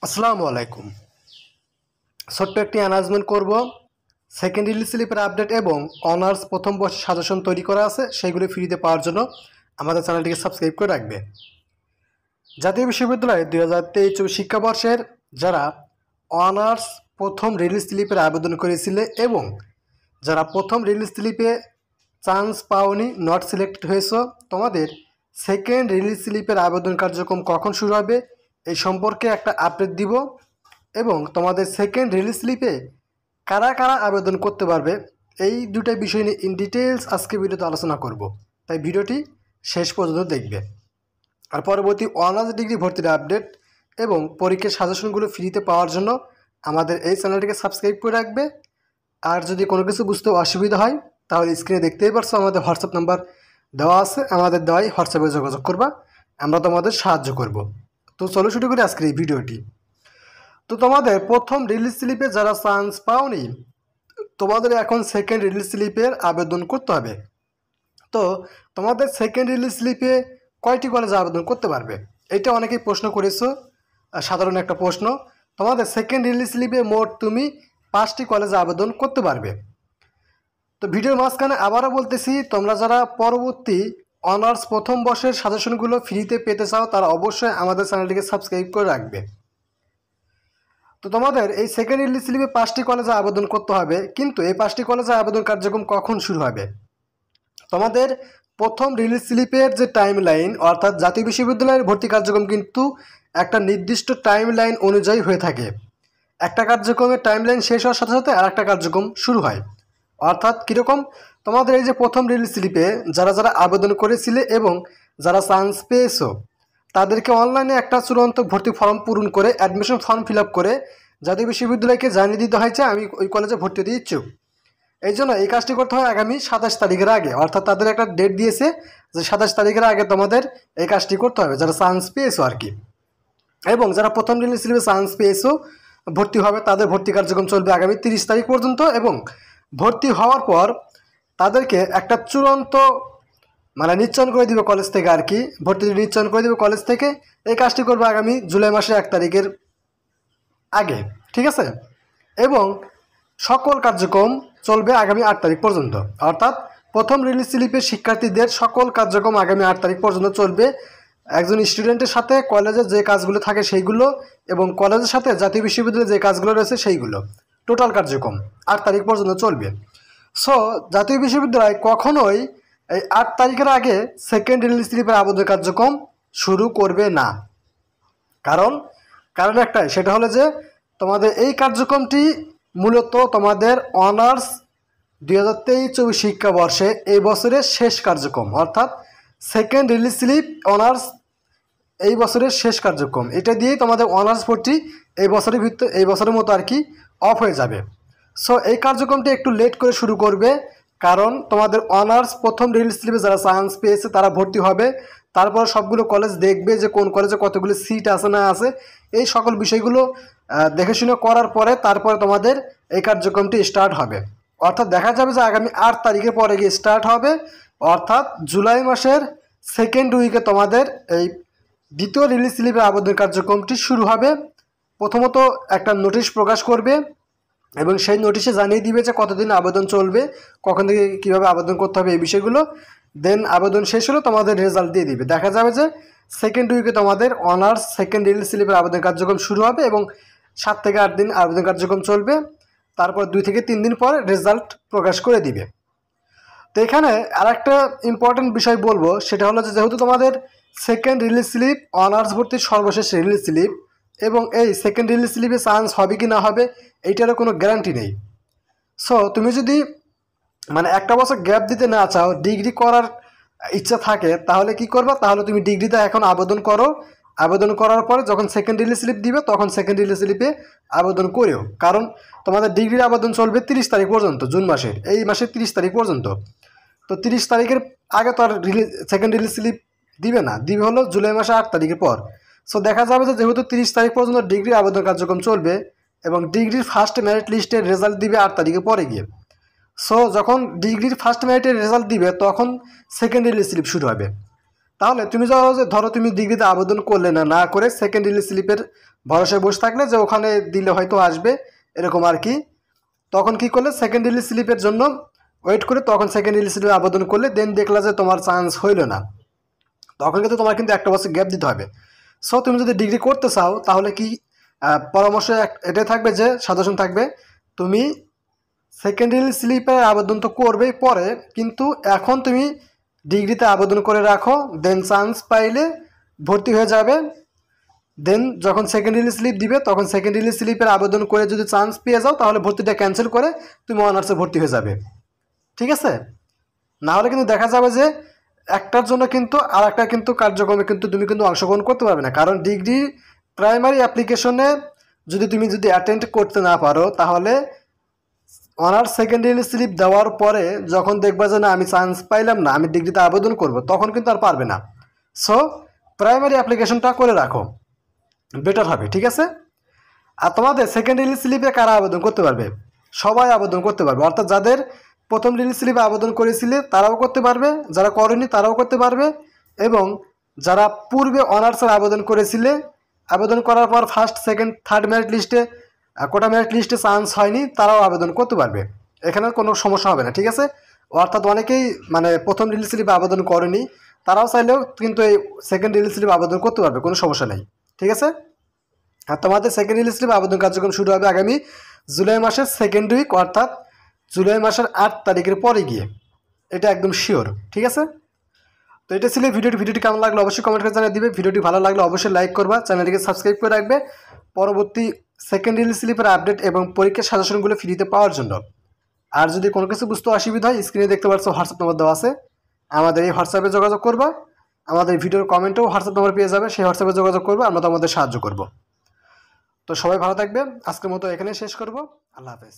আসসালামু আলাইকুম। ছোট্ট একটি অ্যানাউন্সমেন্ট করব। সেকেন্ড রিলিজ স্লিপের আপডেট এবং অনার্স প্রথম বর্ষের সাজেশন তৈরি করা আছে, সেইগুলো ফ্রিতে পাওয়ার জন্য আমাদের চ্যানেলটিকে সাবস্ক্রাইব করে রাখবে। জাতীয় বিশ্ববিদ্যালয়ে 2023-24 শিক্ষাবর্ষের যারা অনার্স প্রথম রিলিজ স্লিপের আবেদন করেছিলে এবং যারা প্রথম রিলিজ স্লিপে চান্স পাওনি, নট সিলেক্টেড হয়েছ, তোমাদের সেকেন্ড রিলিজ স্লিপের আবেদন কার্যক্রম কখন শুরু হবে এই সম্পর্কে একটা আপডেট দিব এবং তোমাদের সেকেন্ড রিলিজ স্লিপে কারা কারা আবেদন করতে পারবে এই দুটো বিষয় নিয়ে ইন ডিটেলস আজকে ভিডিওতে আলোচনা করব। তাই ভিডিওটি শেষ পর্যন্ত দেখবে। আর পরবর্তী অনার্স ডিগ্রি ভর্তির আপডেট এবং পরীক্ষার সাজেশনগুলো ফ্রিতে পাওয়ার জন্য আমাদের এই চ্যানেলটিকে সাবস্ক্রাইব করে রাখবে। আর যদি কোনো কিছু বুঝতে অসুবিধা হয় তাহলে স্ক্রিনে দেখতেই পারছো, আমাদের হোয়াটসঅ্যাপ নাম্বার দেওয়া আছে, আমাদের দেওয়াই হোয়াটসঅ্যাপে যোগাযোগ করবা, আমরা তোমাদের সাহায্য করব। তো চলো শুরু করি আজকের এই ভিডিওটি। তো তোমাদের প্রথম রিলিজ স্লিপে যারা চান্স পাওনি, তোমাদের এখন সেকেন্ড রিলিজ স্লিপের আবেদন করতে হবে। তো তোমাদের সেকেন্ড রিলিজ স্লিপে কয়টি কলেজে আবেদন করতে পারবে, এটা অনেকেই প্রশ্ন করেছো, সাধারণ একটা প্রশ্ন। তোমাদের সেকেন্ড রিলিজ স্লিপে মোট তুমি 5টি কলেজে আবেদন করতে পারবে। তো ভিডিওর মাঝখানে আবারও বলতেছি, তোমরা যারা পরবর্তী অনার্স প্রথম বর্ষের সাজেশনগুলো ফ্রিতে পেতে চাও তারা অবশ্যই আমাদের চ্যানেলটিকে সাবস্ক্রাইব করে রাখবে। তো তোমাদের এই সেকেন্ড রিলিজ স্লিপে 5টি কলেজে আবেদন করতে হবে, কিন্তু এই 5টি কলেজে আবেদন কার্যক্রম কখন শুরু হবে? তোমাদের প্রথম রিলিজ স্লিপের যে টাইম লাইন, অর্থাৎ জাতীয় বিশ্ববিদ্যালয়ের ভর্তি কার্যক্রম কিন্তু একটা নির্দিষ্ট টাইম লাইন অনুযায়ী হয়ে থাকে। একটা কার্যক্রমের টাইম লাইন শেষ হওয়ার সাথে সাথে আর একটা কার্যক্রম শুরু হয়। অর্থাৎ কীরকম, তোমাদের এই যে প্রথম রিলিজ স্লিপে যারা যারা আবেদন করেছিলে এবং যারা চান্স পেয়েছো তাদেরকে অনলাইনে একটা চূড়ান্ত ভর্তি ফর্ম পূরণ করে অ্যাডমিশন ফর্ম ফিল আপ করে জাতীয় বিশ্ববিদ্যালয়কে জানিয়ে দিতে হয় যে আমি ওই কলেজে ভর্তি হতে ইচ্ছুক। এই জন্য এই কাজটি করতে হয় আগামী 27 তারিখের আগে, অর্থাৎ তাদের একটা ডেট দিয়েছে যে 27 তারিখের আগে তোমাদের এই কাজটি করতে হবে যারা চান্স পেয়েছো আর কি। এবং যারা প্রথম রিলিজ স্লিপে চান্স পেয়েছো ভর্তি হবে, তাদের ভর্তি কার্যক্রম চলবে আগামী 30 তারিখ পর্যন্ত। এবং ভর্তি হওয়ার পর তাদেরকে একটা চূড়ান্ত নিশ্চয়ন করে দিবে কলেজ থেকে আর কি, ভর্তি নিশ্চয়ন করে দিবে কলেজ থেকে। এই কাজটি করবে আগামী জুলাই মাসের 1 তারিখের আগে, ঠিক আছে। এবং সকল কার্যক্রম চলবে আগামী 8 তারিখ পর্যন্ত, অর্থাৎ প্রথম রিলিজ স্লিপের শিক্ষার্থীদের সকল কার্যক্রম আগামী 8 তারিখ পর্যন্ত চলবে। একজন স্টুডেন্টের সাথে কলেজের যে কাজগুলো থাকে সেইগুলো এবং কলেজের সাথে জাতীয় বিশ্ববিদ্যালয়ের যে কাজগুলো রয়েছে সেইগুলো টোটাল কার্যক্রম 8 তারিখ পর্যন্ত চলবে। সো জাতীয় বিশ্ববিদ্যালয় কখনোই এই 8 তারিখের আগে সেকেন্ড রিলিজ স্লিপের আবেদন কার্যক্রম শুরু করবে না। কারণ একটাই, সেটা হলো যে তোমাদের এই কার্যক্রমটি মূলত তোমাদের অনার্স 2023-24 শিক্ষাবর্ষে এই বছরের শেষ কার্যক্রম, অর্থাৎ সেকেন্ড রিলিজ স্লিপ অনার্স এই বছরের শেষ কার্যক্রম। এটা দিয়েই তোমাদের অনার্স ভর্তি এই বছরের মতো আর কি অফ হয়ে যাবে। সো এই কার্যক্রমটি একটু লেট করে শুরু করবে, কারণ তোমাদের অনার্স প্রথম রিলিজ স্লিপে যারা চান্স পেয়েছে তারা ভর্তি হবে, তারপর সবগুলো কলেজ দেখবে যে কোন কলেজে কতগুলো সিট আছে না আছে, এই সকল বিষয়গুলো দেখে শুনে করার পরে তারপরে তোমাদের এই কার্যক্রমটি স্টার্ট হবে। অর্থাৎ দেখা যাবে যে আগামী 8 তারিখের পরে গিয়ে স্টার্ট হবে, অর্থাৎ জুলাই মাসের সেকেন্ড উইকে তোমাদের এই দ্বিতীয় রিলিজ স্লিপের আবেদন কার্যক্রমটি শুরু হবে। প্রথমত একটা নোটিশ প্রকাশ করবে এবং সেই নোটিশে জানিয়ে দিবে যে কতদিন আবেদন চলবে, কখন থেকে কীভাবে আবেদন করতে হবে এই বিষয়গুলো। দেন আবেদন শেষ হলে তোমাদের রেজাল্ট দিয়ে দিবে। দেখা যাবে যে সেকেন্ড উইকে তোমাদের অনার্স সেকেন্ড রিলিজ স্লিপের আবেদন কার্যক্রম শুরু হবে এবং 7 থেকে 8 দিন আবেদন কার্যক্রম চলবে, তারপর 2 থেকে 3 দিন পর রেজাল্ট প্রকাশ করে দিবে। তো এখানে আরেকটা ইম্পর্টেন্ট বিষয় বলবো, সেটা হলো যে যেহেতু তোমাদের সেকেন্ড রিলিজ স্লিপ অনার্স ভর্তির সর্বশেষ রিলিজ স্লিপ এবং এই সেকেন্ড রিলিজ স্লিপে চান্স হবে কি না হবে এইটারও কোনো গ্যারান্টি নেই। সো তুমি যদি একটা বছর গ্যাপ দিতে না চাও, ডিগ্রি করার ইচ্ছা থাকে, তাহলে কি করবা, তাহলে তুমি ডিগ্রিতে এখন আবেদন করো। আবেদন করার পরে যখন সেকেন্ড রিলিজ স্লিপ দিবে তখন সেকেন্ড রিলিজ স্লিপে আবেদন করেও, কারণ তোমাদের ডিগ্রির আবেদন চলবে 30 তারিখ পর্যন্ত, জুন মাসের এই মাসের 30 তারিখ পর্যন্ত। তো 30 তারিখের আগে তো আর সেকেন্ড রিলিজ স্লিপ দিবে না, দিবে হলো জুলাই মাসে 8 তারিখের পর। সো দেখা যাবে যে যেহেতু 30 তারিখ পর্যন্ত ডিগ্রির আবেদন কার্যক্রম চলবে এবং ডিগ্রির ফার্স্ট মেরিট লিস্টের রেজাল্ট দিবে 8 তারিখের পরে গিয়ে। সো যখন ডিগ্রির ফার্স্ট মেরিটের রেজাল্ট দিবে তখন সেকেন্ড রিলিজ স্লিপ শুরু হবে। তাহলে তুমি ধরো তুমি ডিগ্রিতে আবেদন করলে না করে সেকেন্ড রিলিজ স্লিপের ভরসায় বসে থাকলে যে ওখানে দিলে হয়তো আসবে এরকম আর কি। তখন কি করলে সেকেন্ড রিলিজ স্লিপের জন্য ওয়েট করে তখন সেকেন্ড রিলিজ স্লিপে আবেদন করলে দেন দেখলা যে তোমার চান্স হইল না, তখন কিন্তু তোমার কিন্তু 1 বছর গ্যাপ দিতে হবে। সো তুমি যদি ডিগ্রি করতে চাও তাহলে কি পরামর্শ এটাই থাকবে যে সাজেশন থাকবে, তুমি সেকেন্ড রিলিজ স্লিপে আবেদন তো করবেই পরে, কিন্তু এখন তুমি ডিগ্রিতে আবেদন করে রাখো, দেন চান্স পাইলে ভর্তি হয়ে যাবে। দেন যখন সেকেন্ড রিলিজ স্লিপ দিবে তখন সেকেন্ড রিলিজ স্লিপের আবেদন করে যদি চান্স পেয়ে যাও তাহলে ভর্তিটা ক্যান্সেল করে তুমি অনার্সে ভর্তি হয়ে যাবে, ঠিক আছে? না হলে কিন্তু দেখা যাবে যে একটার জন্য কিন্তু আর একটা কিন্তু কার্যক্রমে কিন্তু তুমি কিন্তু অংশগ্রহণ করতে পারবে না। কারণ ডিগ্রি প্রাইমারি অ্যাপ্লিকেশনে তুমি যদি অ্যাটেন্ড করতে না পারো তাহলে অনার্স সেকেন্ড রিলিজ স্লিপ দেওয়ার পরে যখন দেখবা যে না আমি চান্স পাইলাম না, আমি ডিগ্রিতে আবেদন করব, তখন কিন্তু আর পারবে না। সো প্রাইমারি অ্যাপ্লিকেশনটা করে রাখো, বেটার হবে, ঠিক আছে? আর তোমাদের সেকেন্ড রিলিজ স্লিপে কারা আবেদন করতে পারবে? সবাই আবেদন করতে পারবে, অর্থাৎ যাদের প্রথম রিলিজ স্লিপে আবেদন করেছিলে তারাও করতে পারবে, যারা করেনি তারাও করতে পারবে, এবং যারা পূর্বে অনার্সের আবেদন করেছিলে, আবেদন করার পর ফার্স্ট সেকেন্ড থার্ড মেরিট লিস্টে কোটা মেরিট লিস্টে চান্স হয়নি তারাও আবেদন করতে পারবে, এখানে কোনো সমস্যা হবে না, ঠিক আছে? অর্থাৎ অনেকেই মানে প্রথম রিলিজ স্লিপে আবেদন করেনি, তারাও চাইলেও কিন্তু এই সেকেন্ড রিলিজ স্লিপে আবেদন করতে পারবে, কোনো সমস্যা নেই, ঠিক আছে? আর তোমাদের সেকেন্ড রিলিজ স্লিপ আবেদন কার্যক্রম শুরু হবে আগামী জুলাই মাসের সেকেন্ড উইক, অর্থাৎ জুলাই মাসের 8 তারিখের পরে গিয়ে, এটা একদম শিওর, ঠিক আছে? তো এটা ছিল ভিডিওটি কেমন লাগলো অবশ্যই কমেন্ট করে জানিয়ে দিবে। ভিডিওটি ভালো লাগলে অবশ্যই লাইক করবা, চ্যানেলটিকে সাবস্ক্রাইব করে রাখবে পরবর্তী সেকেন্ড রিলিজ স্লিপের আপডেট এবং পরীক্ষার সাজেশনগুলো ফ্রিতে পাওয়ার জন্য। আর যদি কোনো কিছু বুঝতে অসুবিধা হয় স্ক্রিনে দেখতে পাচ্ছ হোয়াটসঅ্যাপ নম্বর দেওয়া আছে, আমাদের এই হোয়াটসঅ্যাপে যোগাযোগ করবা, আমাদের ভিডিওর কমেন্টেও হোয়াটসঅ্যাপ নম্বর পেয়ে যাবে, সেই হোয়াটসঅ্যাপে যোগাযোগ করবে, আমরা তোমাদের সাহায্য করব। তো সবাই ভালো থাকবে, আজকের মতো এখানে শেষ করব, আল্লাহ হাফেজ।